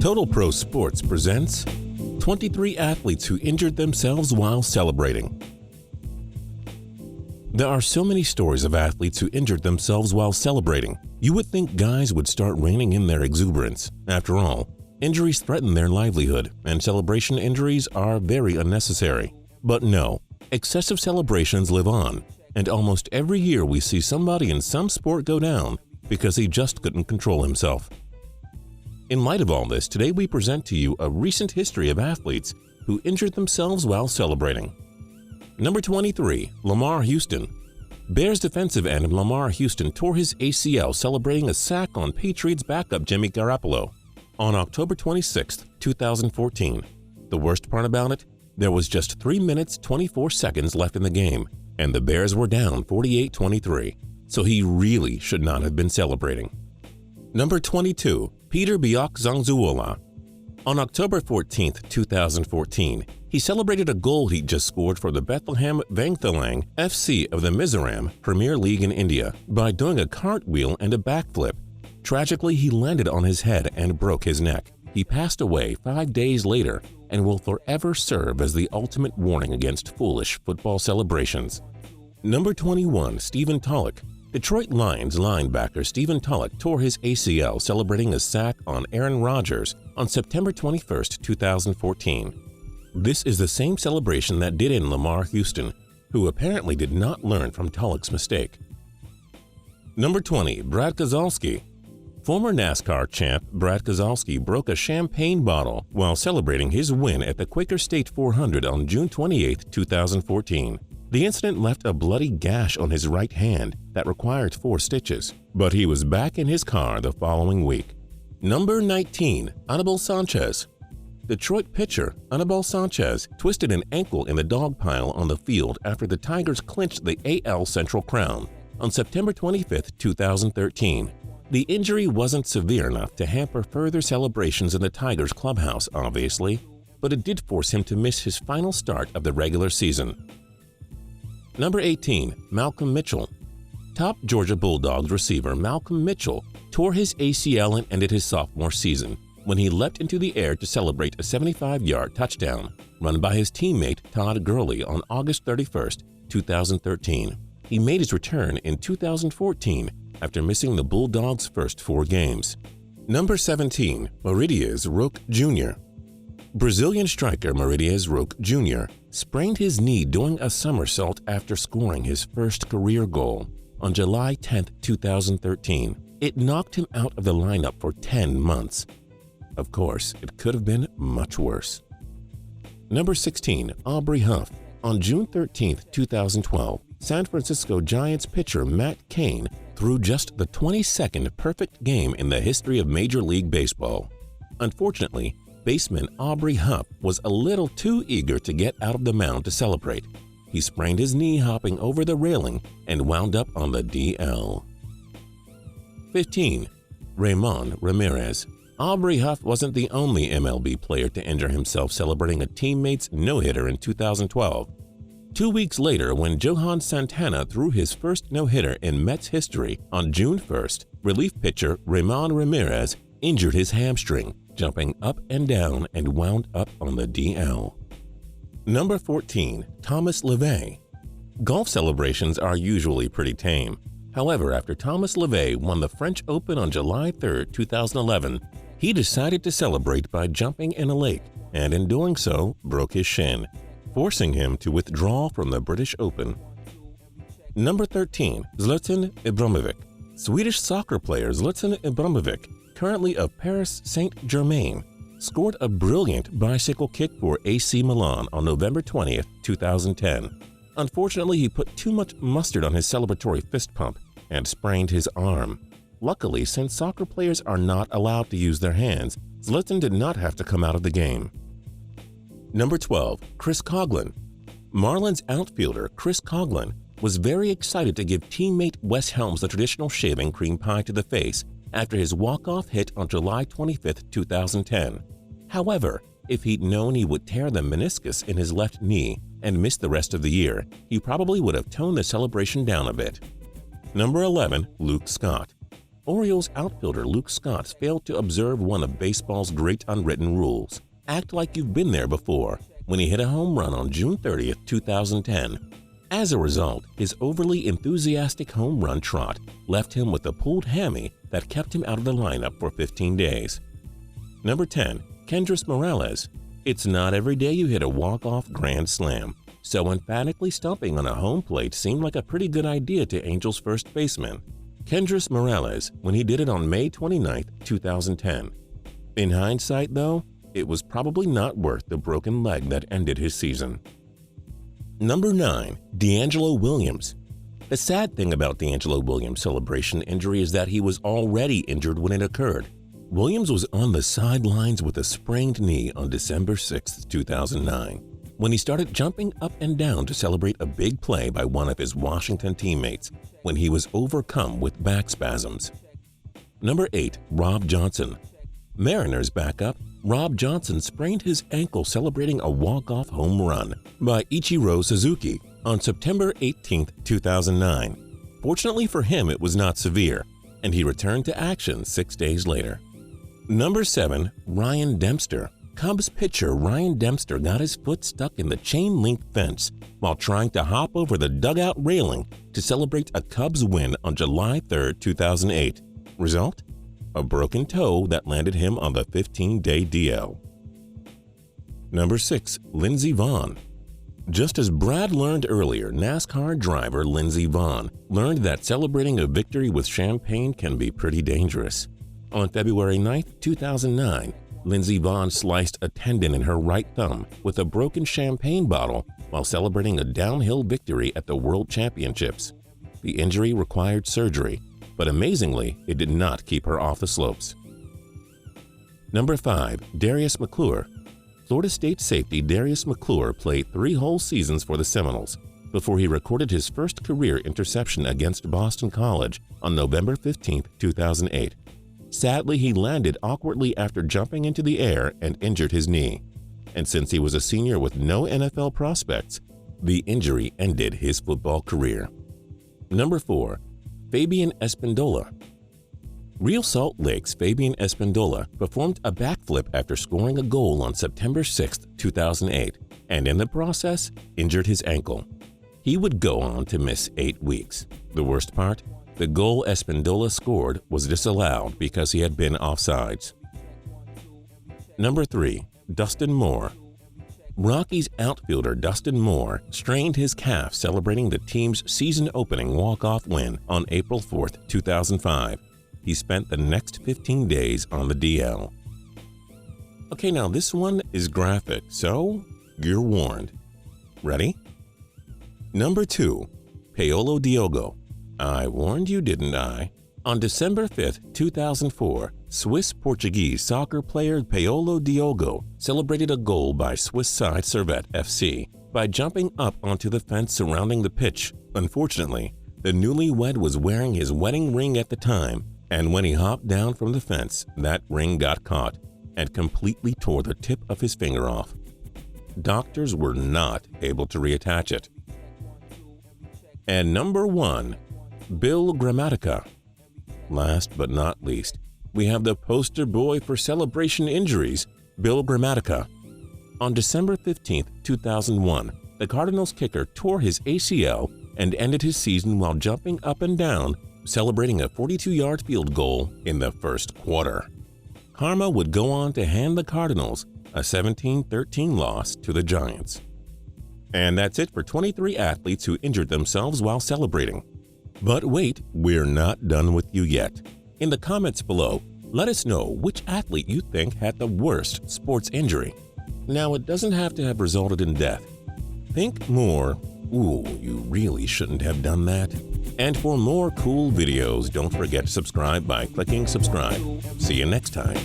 Total Pro Sports presents 23 athletes who injured themselves while celebrating. There are so many stories of athletes who injured themselves while celebrating. You would think guys would start reining in their exuberance. After all, injuries threaten their livelihood, and celebration injuries are very unnecessary. But no, excessive celebrations live on, and almost every year we see somebody in some sport go down because he just couldn't control himself. In light of all this, today we present to you a recent history of athletes who injured themselves while celebrating. Number 23, Lamar Houston. Bears defensive end Lamar Houston tore his ACL celebrating a sack on Patriots backup Jimmy Garoppolo on October 26, 2014. The worst part about it? There was just 3 minutes 24 seconds left in the game, and the Bears were down 48-23, so he really should not have been celebrating. Number 22, Peter BIAKSANGZUALA. On October 14, 2014, he celebrated a goal he just scored for the Bethlehem Vangthalang FC of the Mizoram Premier League in India by doing a cartwheel and a backflip. Tragically, he landed on his head and broke his neck. He passed away 5 days later and will forever serve as the ultimate warning against foolish football celebrations. Number 21, Stephen TULLOCH. Detroit Lions linebacker Stephen TULLOCH tore his ACL celebrating a sack on Aaron Rodgers on September 21, 2014. This is the same celebration that did in Lamar Houston, who apparently did not learn from TULLOCH's mistake. Number 20, Brad Keselowski. Former NASCAR champ Brad Keselowski broke a champagne bottle while celebrating his win at the Quaker State 400 on June 28, 2014. The incident left a bloody gash on his right hand that required 4 stitches, but he was back in his car the following week. Number 19, ANIBAL Sanchez. Detroit pitcher ANIBAL Sanchez twisted an ankle in the dog pile on the field after the Tigers clinched the AL Central Crown on September 25, 2013. The injury wasn't severe enough to hamper further celebrations in the Tigers clubhouse, obviously, but it did force him to miss his final start of the regular season. Number 18, Malcolm Mitchell. Top Georgia Bulldogs receiver Malcolm Mitchell tore his ACL and ended his sophomore season when he leapt into the air to celebrate a 75-yard touchdown run by his teammate Todd Gurley on August 31, 2013. He made his return in 2014 after missing the Bulldogs' first 4 games. Number 17, MAURIDES Roque Jr. Brazilian striker MAURIDES Roque Jr. sprained his knee doing a somersault after scoring his first career goal on July 10, 2013. It knocked him out of the lineup for 10 months. Of course, it could have been much worse. Number 16, Aubrey Huff. On June 13, 2012, San Francisco Giants pitcher Matt Cain threw just the 22nd perfect game in the history of Major League Baseball. Unfortunately, baseman Aubrey Huff was a little too eager to get out of the mound to celebrate. He sprained his knee hopping over the railing and wound up on the DL. 15. Ramon Ramirez. Aubrey Huff wasn't the only MLB player to injure himself celebrating a teammate's no-hitter in 2012. 2 weeks later, when Johan Santana threw his first no-hitter in Mets history on June 1st, relief pitcher Ramon Ramirez injured his hamstring, jumping up and down and wound up on the DL. Number 14, Thomas LEVET. Golf celebrations are usually pretty tame. However, after Thomas LEVET won the French Open on July 3, 2011, he decided to celebrate by jumping in a lake and in doing so broke his shin, forcing him to withdraw from the British Open. Number 13, ZLATAN IBRAHIMOVIC. Swedish soccer player ZLATAN IBRAHIMOVIC, currently of Paris Saint-Germain, scored a brilliant bicycle kick for AC Milan on November 20, 2010. Unfortunately, he put too much mustard on his celebratory fist pump and sprained his arm. Luckily, since soccer players are not allowed to use their hands, ZLATAN did not have to come out of the game. Number 12, Chris Coughlin. Marlins outfielder Chris Coughlin was very excited to give teammate Wes Helms the traditional shaving cream pie to the face after his walk-off hit on July 25, 2010. However, if he'd known he would tear the meniscus in his left knee and miss the rest of the year, he probably would have toned the celebration down a bit. Number 11, Luke Scott. Orioles outfielder Luke Scott failed to observe one of baseball's great unwritten rules. Act like you've been there before when he hit a home run on June 30, 2010. As a result, his overly enthusiastic home run trot left him with a pulled hammy that kept him out of the lineup for 15 days. Number 10. Kendrys Morales. It's not every day you hit a walk-off grand slam, so emphatically stomping on a home plate seemed like a pretty good idea to Angels first baseman Kendrys Morales when he did it on May 29, 2010. In hindsight, though, it was probably not worth the broken leg that ended his season. Number 9. DeAngelo Williams. The sad thing about DeAngelo Williams' celebration injury is that he was already injured when it occurred. Williams was on the sidelines with a sprained knee on December 6, 2009, when he started jumping up and down to celebrate a big play by one of his Washington teammates when he was overcome with back spasms. Number 8. Rob Johnson. Mariners backup Rob Johnson sprained his ankle celebrating a walk-off home run by Ichiro Suzuki on September 18, 2009. Fortunately for him, it was not severe, and he returned to action 6 days later. Number 7. Ryan Dempster. Cubs pitcher Ryan Dempster got his foot stuck in the chain-link fence while trying to hop over the dugout railing to celebrate a Cubs win on July 3, 2008. Result? A broken toe that landed him on the 15-day DL. Number 6. Lindsey Vonn. Just as Brad learned earlier, NASCAR driver Lindsey Vonn learned that celebrating a victory with champagne can be pretty dangerous. On February 9, 2009, Lindsey Vonn sliced a tendon in her right thumb with a broken champagne bottle while celebrating a downhill victory at the World Championships. The injury required surgery, but amazingly, it did not keep her off the slopes. Number 5. Darius McClure. Florida State safety Darius McClure played 3 whole seasons for the Seminoles before he recorded his first career interception against Boston College on November 15, 2008. Sadly, he landed awkwardly after jumping into the air and injured his knee. And since he was a senior with no NFL prospects, the injury ended his football career. Number 4. Fabian Espindola. Real Salt Lake's Fabian Espindola performed a backflip after scoring a goal on September 6, 2008, and in the process, injured his ankle. He would go on to miss 8 weeks. The worst part? The goal Espindola scored was disallowed because he had been offsides. Number 3. Dustin Moore. Rockies outfielder Dustin Moore strained his calf celebrating the team's season-opening walk-off win on April 4, 2005. He spent the next 15 days on the DL. Okay, now this one is graphic, so you're warned. Ready? Number 2. Paolo Diogo. I warned you, didn't I? On December 5, 2004, Swiss-Portuguese soccer player Paolo Diogo celebrated a goal by Swiss side Servette FC by jumping up onto the fence surrounding the pitch. Unfortunately, the newlywed was wearing his wedding ring at the time, and when he hopped down from the fence, that ring got caught and completely tore the tip of his finger off. Doctors were not able to reattach it. And number 1. Bill Gramatica. Last but not least, we have the poster boy for celebration injuries, Bill Gramatica. On December 15, 2001, the Cardinals kicker tore his ACL and ended his season while jumping up and down, celebrating a 42-yard field goal in the first quarter. Karma would go on to hand the Cardinals a 17-13 loss to the Giants. And that's it for 23 athletes who injured themselves while celebrating. But wait, we're not done with you yet. In the comments below, let us know which athlete you think had the worst sports injury. Now, it doesn't have to have resulted in death. Think more, ooh, you really shouldn't have done that. And for more cool videos, don't forget to subscribe by clicking subscribe. See you next time.